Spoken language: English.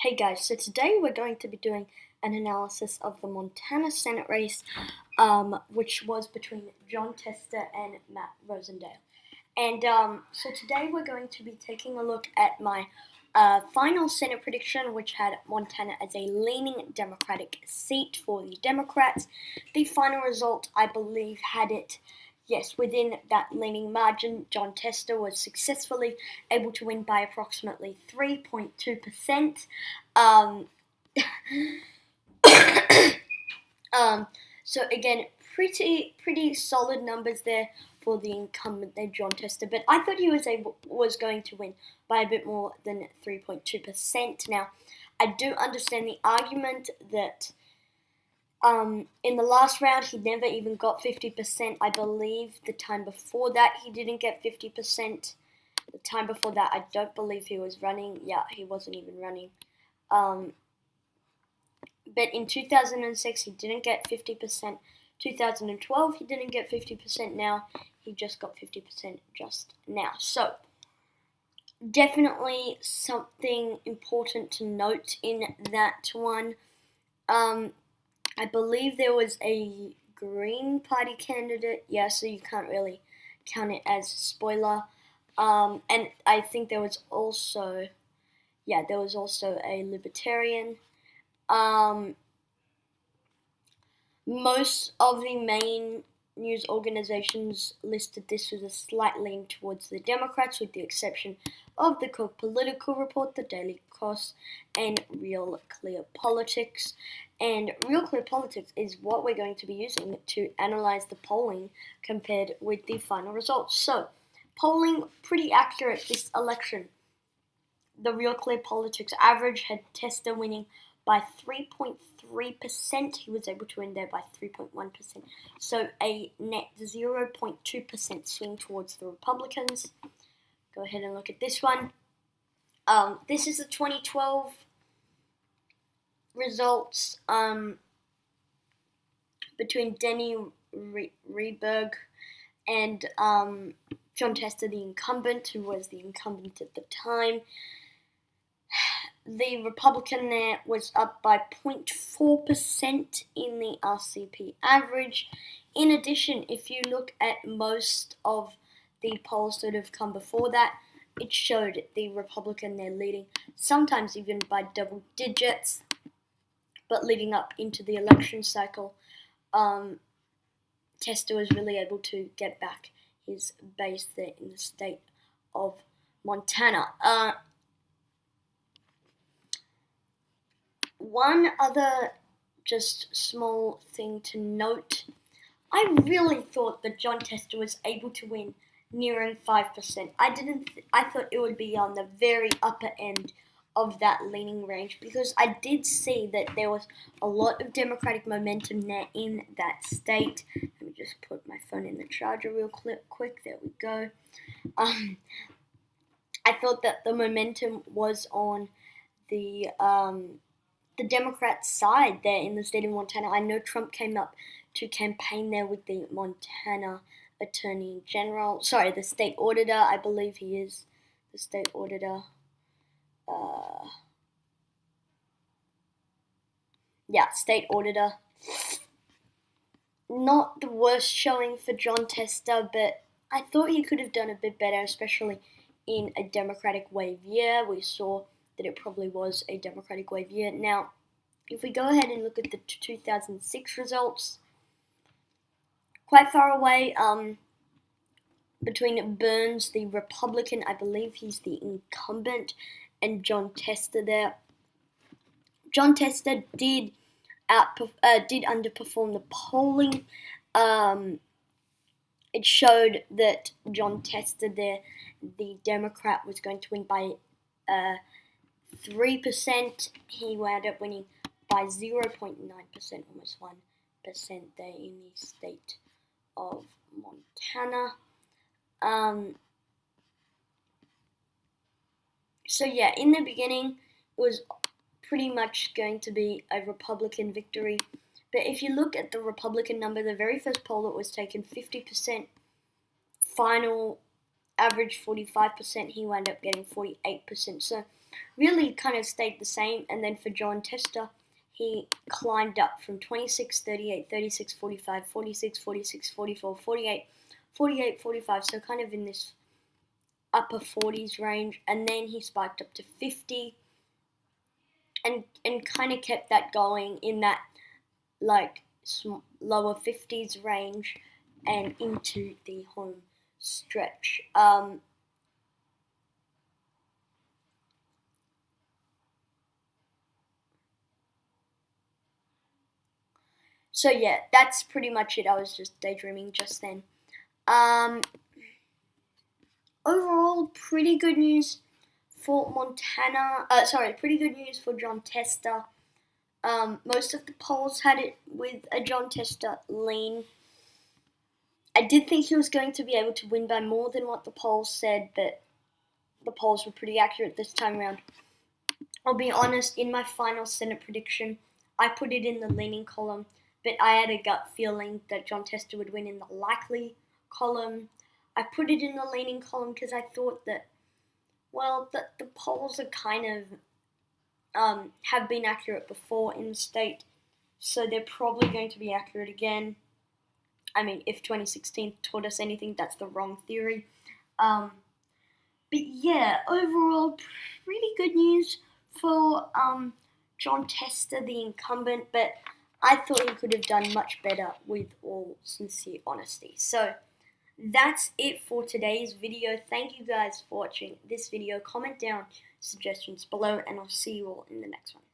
Hey guys, so today we're going to be doing an analysis of the Montana Senate race, which was between Jon Tester and Matt Rosendale. And so today we're going to be taking a look at my final Senate prediction, which had Montana as a leaning Democratic seat for the Democrats. The final result, I believe, had it, yes, within that leaning margin. Jon Tester was successfully able to win by approximately 3.2%. So again, pretty solid numbers there for the incumbent there, Jon Tester. But I thought he was going to win by a bit more than 3.2%. Now, I do understand the argument that in the last round he never even got 50%. I believe the time before that he didn't get 50%. The time before that, I don't believe he was running. Yeah, he wasn't even running. But in 2006, he didn't get 50%. 2012, he didn't get 50%. Now, he just got 50% just now. So, definitely something important to note in that one. I believe there was a Green Party candidate. Yeah, so you can't really count it as a spoiler. And I think there was also a Libertarian. Most of the main news organizations listed this with a slight lean towards the Democrats, with the exception of the Political Report, the Daily Kos, and Real Clear Politics. And Real Clear Politics is what we're going to be using to analyze the polling compared with the final results. So, polling pretty accurate this election. The Real Clear Politics average had Tester winning by 3.3%. He was able to win there by 3.1%. So a net 0.2% swing towards the Republicans. Go ahead and look at this one. This is the 2012 results between Denny Rehberg and Jon Tester, the incumbent, who was the incumbent at the time. The Republican there was up by 0.4% in the RCP average. In addition, if you look at most of the polls that have come before that, it showed the Republican there leading, sometimes even by double digits. But leading up into the election cycle, Tester was really able to get back his base there in the state of Montana. One other just small thing to note, I really thought that Jon Tester was able to win nearing 5%. I thought it would be on the very upper end of that leaning range, because I did see that there was a lot of Democratic momentum there in that state. Let me just put my phone in the charger real quick. There we go. I thought that the momentum was on the Democrat side there in the state of Montana. I know Trump came up to campaign there with the Montana Attorney General. Sorry, the state auditor. I believe he is the state auditor. State auditor. Not the worst showing for Jon Tester, but I thought he could have done a bit better, especially in a Democratic wave year. We saw that it probably was a Democratic wave year. Now, if we go ahead and look at the 2006 results, quite far away between Burns, the Republican, I believe he's the incumbent, and Jon Tester there. Jon Tester did underperform the polling. It showed that Jon Tester there, the Democrat, was going to win by 3%. He wound up winning by 0.9%, almost 1% there in the state of Montana. So yeah, in the beginning, it was pretty much going to be a Republican victory. But if you look at the Republican number, the very first poll that was taken, 50%, final average 45%, he wound up getting 48%. So really kind of stayed the same. And then for John Tester, he climbed up from 26, 38, 36, 45, 46, 46, 44, 48, 48, 45. So kind of in this upper 40s range. And then he spiked up to 50 and kind of kept that going in that like lower 50s range and into the home stretch. So yeah, that's pretty much it. I was just daydreaming just then. Overall, pretty good news for Montana. Pretty good news for John Tester. Most of the polls had it with a John Tester lean. I did think he was going to be able to win by more than what the polls said, but the polls were pretty accurate this time around. I'll be honest, in my final Senate prediction, I put it in the leaning column, but I had a gut feeling that John Tester would win in the likely column. I put it in the leaning column because I thought that, well, the polls are kind of have been accurate before in the state, so they're probably going to be accurate again. I mean, if 2016 taught us anything, that's the wrong theory. But yeah, overall, pretty good news for John Tester, the incumbent, but I thought he could have done much better, with all sincere honesty. So that's it for today's video. Thank you guys for watching this video. Comment down suggestions below, and I'll see you all in the next one.